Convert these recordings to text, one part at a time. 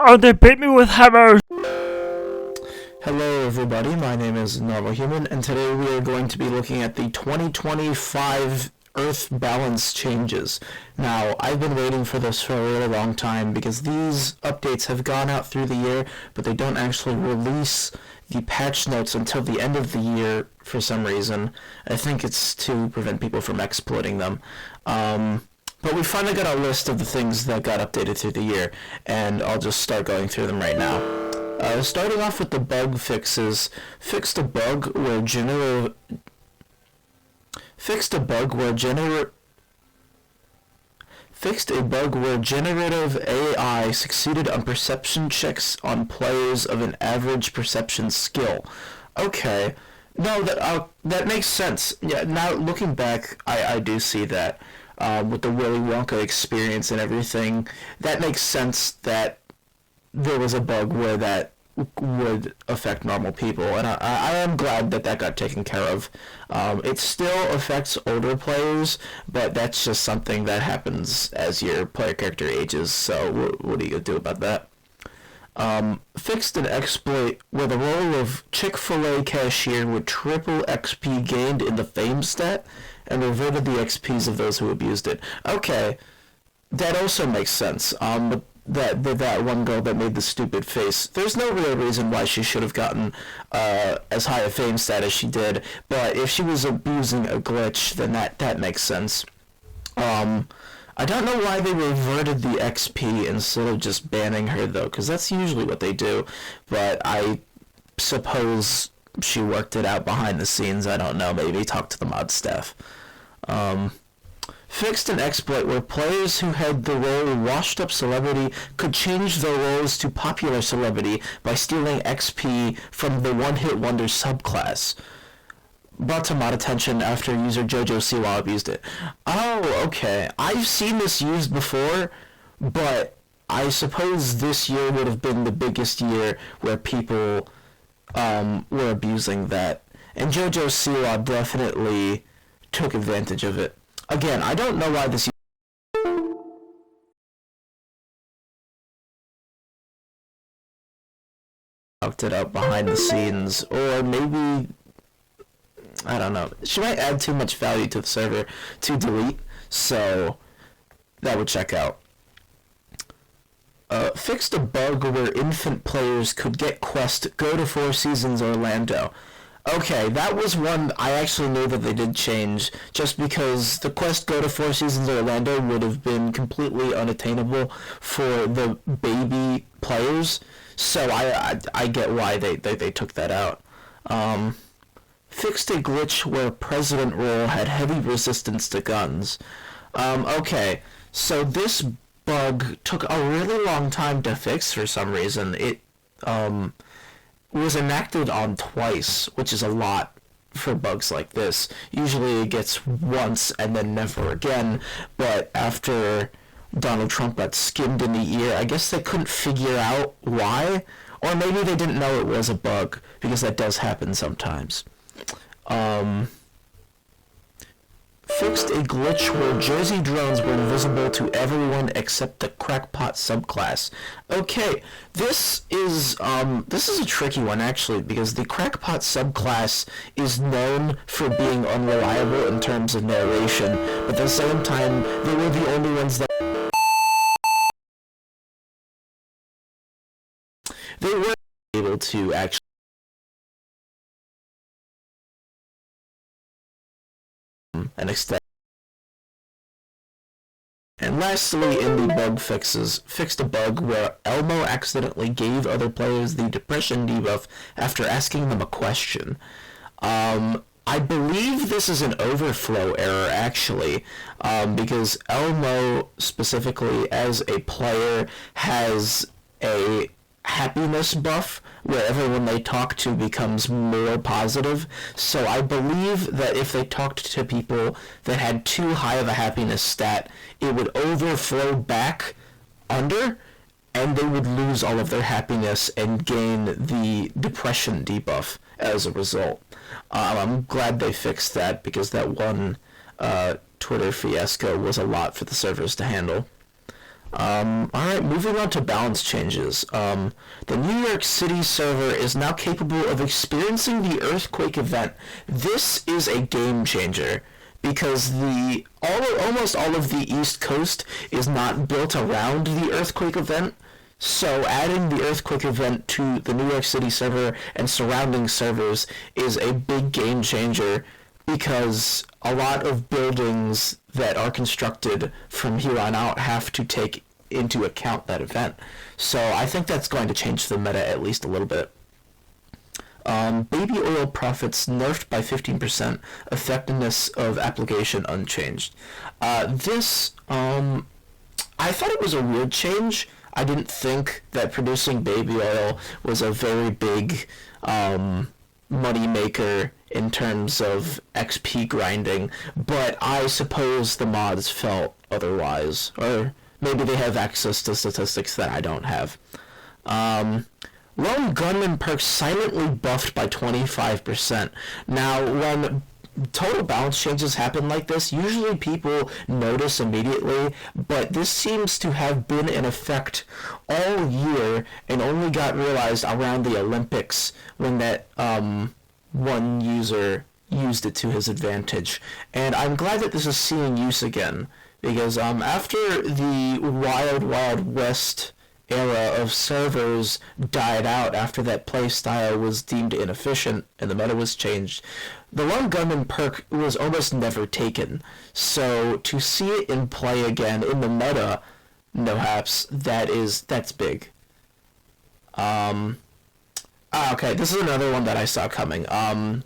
Oh, they beat me with hammers! Hello everybody, my name is Normal Human, and today we are going to be looking at the 2025 Earth balance changes. Now, I've been waiting for this for a really long time because these updates have gone out through the year, but they don't actually release the patch notes until the end of the year for some reason. I think it's to prevent people from exploiting them. But we finally got a list of the things that got updated through the year, and I'll just start going through them right now. Starting off with the bug fixes, fixed a bug where generative AI succeeded on perception checks on players of an average perception skill. Okay, no, that makes sense. Yeah, now looking back, I do see that. With the Willy Wonka experience and everything, that makes sense that there was a bug where that would affect normal people, and I am glad that got taken care of. It still affects older players, but that's just something that happens as your player character ages, so what are you going to do about that? Fixed an exploit where the role of Chick-fil-A cashier would triple XP gained in the fame stat and reverted the XPs of those who abused it. Okay, that also makes sense. That one girl that made the stupid face, there's no real reason why she should have gotten as high a fame stat as she did, but if she was abusing a glitch, then that makes sense. I don't know why they reverted the XP instead of just banning her, though, because that's usually what they do, but I suppose she worked it out behind the scenes. I don't know, maybe talk to the mod staff. Fixed an exploit where players who had the role Washed Up Celebrity could change their roles to Popular Celebrity by stealing XP from the One Hit Wonder subclass. Brought to mod attention after user Jojo Siwa abused it. Oh, okay. I've seen this used before, but I suppose this year would have been the biggest year where people were abusing that. And Jojo Siwa definitely took advantage of it. Again, I don't know why this fucked it up behind the scenes, or maybe, I don't know. She might add too much value to the server to delete, so that would check out. Fixed a bug where infant players could get quest Go to Four Seasons Orlando. Okay, that was one I actually knew that they did change, just because the quest Go to Four Seasons Orlando would have been completely unattainable for the baby players, so I get why they took that out. Fixed a glitch where President Roll had heavy resistance to guns. Okay, so this bug took a really long time to fix for some reason. It was enacted on twice, which is a lot for bugs like this. Usually it gets once and then never again, but after Donald Trump got skimmed in the ear, I guess they couldn't figure out why, or maybe they didn't know it was a bug, because that does happen sometimes. Fixed a glitch where Jersey drones were invisible to everyone except the Crackpot subclass. Okay, this is a tricky one actually, because the Crackpot subclass is known for being unreliable in terms of narration, but at the same time, they were the only ones that they were able to actually and extend. And lastly, in the bug fixes, fixed a bug where Elmo accidentally gave other players the depression debuff after asking them a question. I believe this is an overflow error, actually, because Elmo, specifically as a player, has a happiness buff where everyone they talk to becomes more positive. So I believe that if they talked to people that had too high of a happiness stat, it would overflow back under, and they would lose all of their happiness and gain the depression debuff as a result. I'm glad they fixed that, because that one Twitter fiasco was a lot for the servers to handle. Alright, moving on to balance changes. The New York City server is now capable of experiencing the earthquake event. This is a game changer because almost all of the East Coast is not built around the earthquake event. So adding the earthquake event to the New York City server and surrounding servers is a big game changer because a lot of buildings that are constructed from here on out have to take into account that event. So I think that's going to change the meta at least a little bit. Baby oil profits nerfed by 15%, effectiveness of application unchanged. I thought it was a weird change. I didn't think that producing baby oil was a very big money maker in terms of XP grinding, but I suppose the mods felt otherwise, or maybe they have access to statistics that I don't have. Lone Gunman perks silently buffed by 25%. Now, when total balance changes happen like this, usually people notice immediately, but this seems to have been in effect all year and only got realized around the Olympics when that one user used it to his advantage. And I'm glad that this is seeing use again, because after the Wild Wild West era of servers died out after that playstyle was deemed inefficient and the meta was changed, the Lone Gunman perk was almost never taken. So to see it in play again in the meta, perhaps, that's big. Okay, this is another one that I saw coming.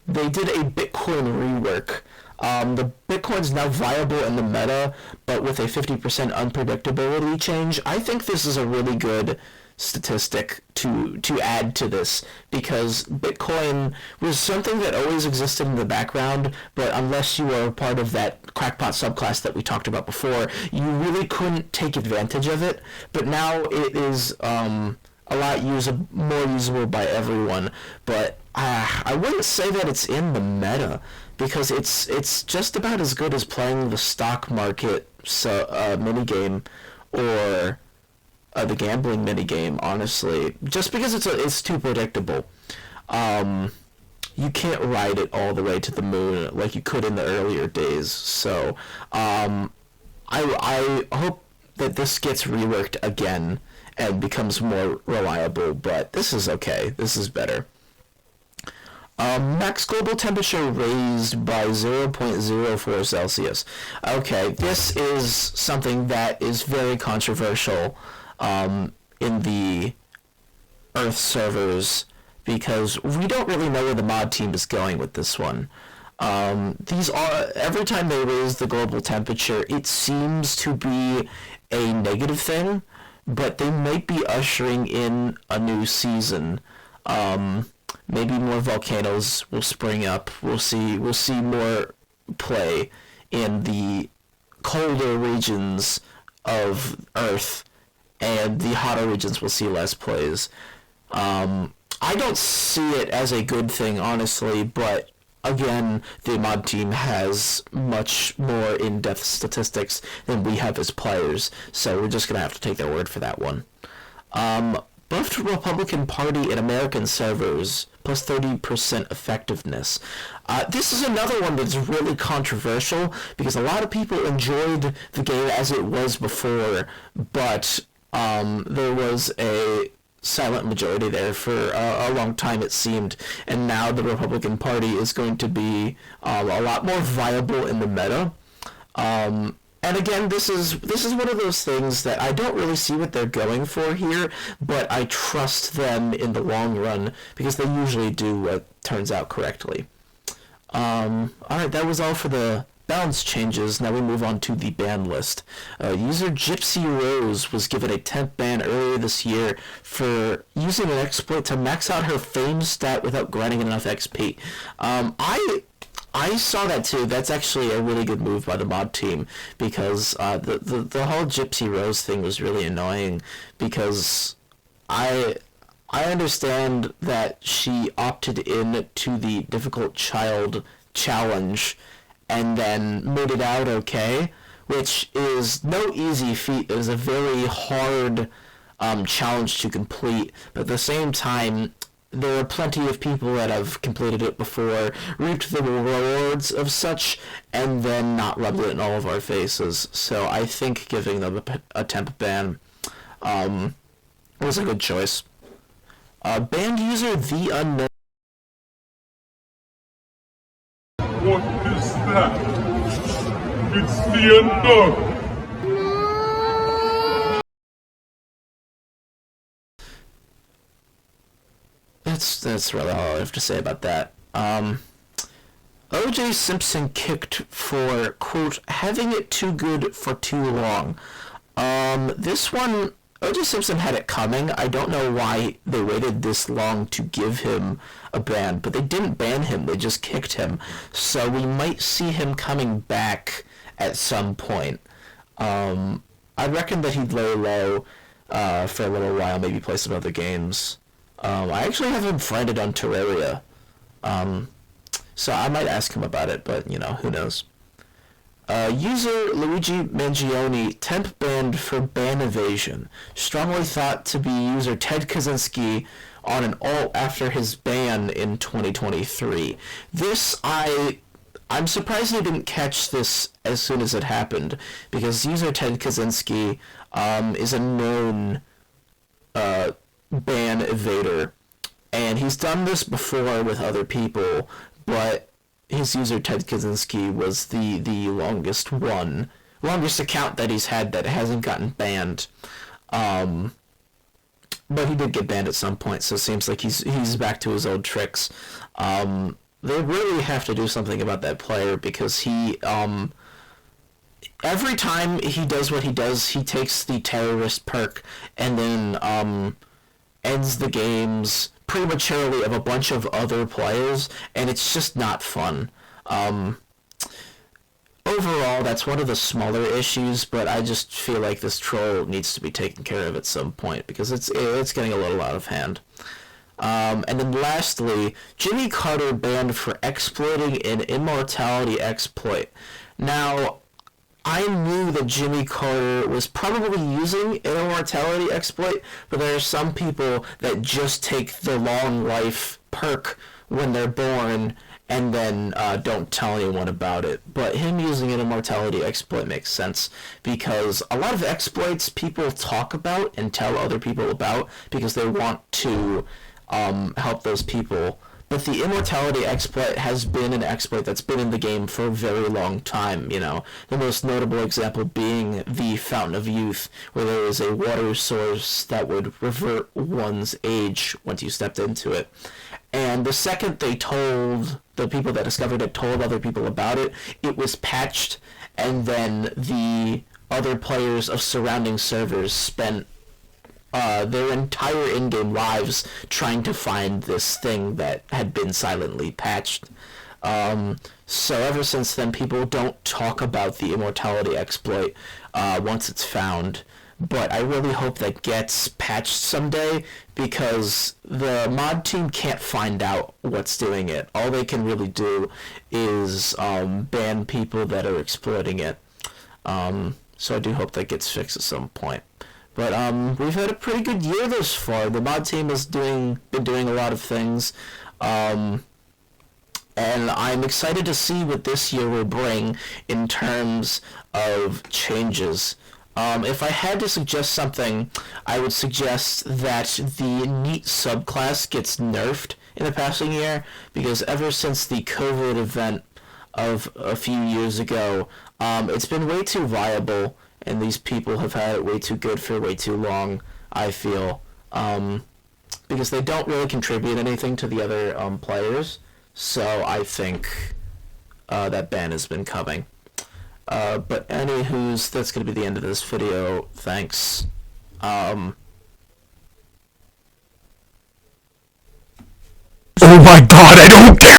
They did a Bitcoin rework. The Bitcoin's now viable in the meta, but with a 50% unpredictability change. I think this is a really good statistic to add to this, because Bitcoin was something that always existed in the background, but unless you were a part of that crackpot subclass that we talked about before, you really couldn't take advantage of it. But now it is a lot more usable by everyone, but I wouldn't say that it's in the meta, because it's just about as good as playing the stock market minigame or the gambling minigame, honestly, just because it's too predictable. You can't ride it all the way to the moon like you could in the earlier days, so I hope that this gets reworked again and becomes more reliable, but this is okay. This is better. Max global temperature raised by 0.04 Celsius. Okay, this is something that is very controversial in the Earth servers, because we don't really know where the mod team is going with this one. Every time they raise the global temperature, it seems to be a negative thing, but they might be ushering in a new season. Maybe more volcanoes will spring up. We'll see more play in the colder regions of Earth, and the hotter regions will see less plays. I don't see it as a good thing, honestly, but again, the mod team has much more in-depth statistics than we have as players, so we're just going to have to take their word for that one. Buffed Republican Party in American servers, plus 30% effectiveness. This is another one that's really controversial, because a lot of people enjoyed the game as it was before, but there was a silent majority there for a long time, it seemed, and now the Republican Party is going to be a lot more viable in the meta. And again, this is one of those things that I don't really see what they're going for here, but I trust them in the long run, because they usually do what turns out correctly. Alright, that was all for the balance changes. Now we move on to the ban list. User Gypsy Rose was given a 10th ban earlier this year for using an exploit to max out her fame stat without grinding enough XP. I saw that too. That's actually a really good move by the mod team, because the whole Gypsy Rose thing was really annoying, because I understand that she opted in to the difficult child challenge and then made it out okay, which is no easy feat. It was a very hard challenge to complete, but at the same time, there are plenty of people that have completed it before, reaped the rewards of such, and then not rubbed it in all of our faces. So I think giving them a temp ban was a good choice. Banned user The Unknown. What is that? It's The Unknown! That's really all I have to say about that. O.J. Simpson kicked for, quote, having it too good for too long. This one, O.J. Simpson had it coming. I don't know why they waited this long to give him a ban, but they didn't ban him, they just kicked him. So we might see him coming back at some point. I reckon that he'd lay low for a little while, maybe play some other games. I actually have him friended on Terraria, so I might ask him about it, but, you know, who knows. User Luigi Mangione temp banned for ban evasion. Strongly thought to be user Ted Kaczynski on an alt after his ban in 2023. This, I'm surprised I didn't catch this as soon as it happened, because user Ted Kaczynski is a known ban evader, and he's done this before with other people, but his user Ted Kaczynski was the longest account that he's had that hasn't gotten banned. But he did get banned at some point, so it seems like he's back to his old tricks. They really have to do something about that player, because he every time he does what he does, he takes the terrorist perk and then ends the games prematurely of a bunch of other players, and it's just not fun. Overall, that's one of the smaller issues, but I just feel like this troll needs to be taken care of at some point, because it's getting a little out of hand. And then lastly, Jimmy Carter banned for exploiting an immortality exploit. Now, I knew that Jimmy Carter was probably using an immortality exploit, but there are some people that just take the long life perk when they're born and then don't tell anyone about it. But him using an immortality exploit makes sense, because a lot of exploits people talk about and tell other people about because they want to help those people. But the immortality exploit has been an exploit that's been in the game for a very long time, you know. The most notable example being the Fountain of Youth, where there is a water source that would revert one's age once you stepped into it. And the second they told, the people that discovered it told other people about it, it was patched, and then the other players of surrounding servers spent their entire in-game lives trying to find this thing that had been silently patched. So ever since then, people don't talk about the immortality exploit once it's found. But I really hope that gets patched someday, because the mod team can't find out what's doing it. All they can really do is ban people that are exploiting it. So I do hope that gets fixed at some point. But we've had a pretty good year thus far. The mod team has been doing a lot of things, and I'm excited to see what this year will bring in terms of changes. If I had to suggest something, I would suggest that the NEET subclass gets nerfed in the passing year, because ever since the COVID event of a few years ago, it's been way too viable, and these people have had it way too good for way too long, I feel, because they don't really contribute anything to the other players, so I think that ban has been coming. But anywho's, that's going to be the end of this video. Thanks. Oh my god, I don't care!